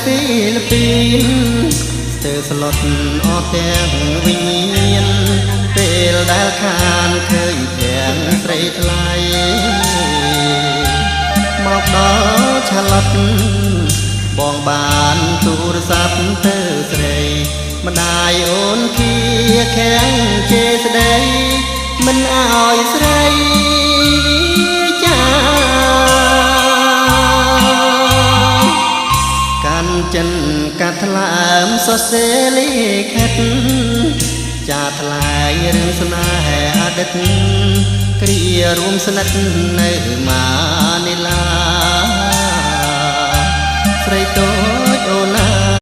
ស៊ីលពីនស្ទើរស្លុតអស់ទាំងវិញ្ញាណពេលដែលខានឃើញទាំងស្រីថ្លៃមកដល់ឆលត់បងបានទូរស័ព្ទទៅស្រីម្ដាយអូនគៀខាំងជេរស្ដីមិនអោយស្រីចាកាន់ចិនកាត់ថ្លើមសរសេរលិខិតចាថ្លែងរឿងស្នេហាអតីតគ្រារួមស្និទ្ធនៅម៉ានីឡាស្រីតូ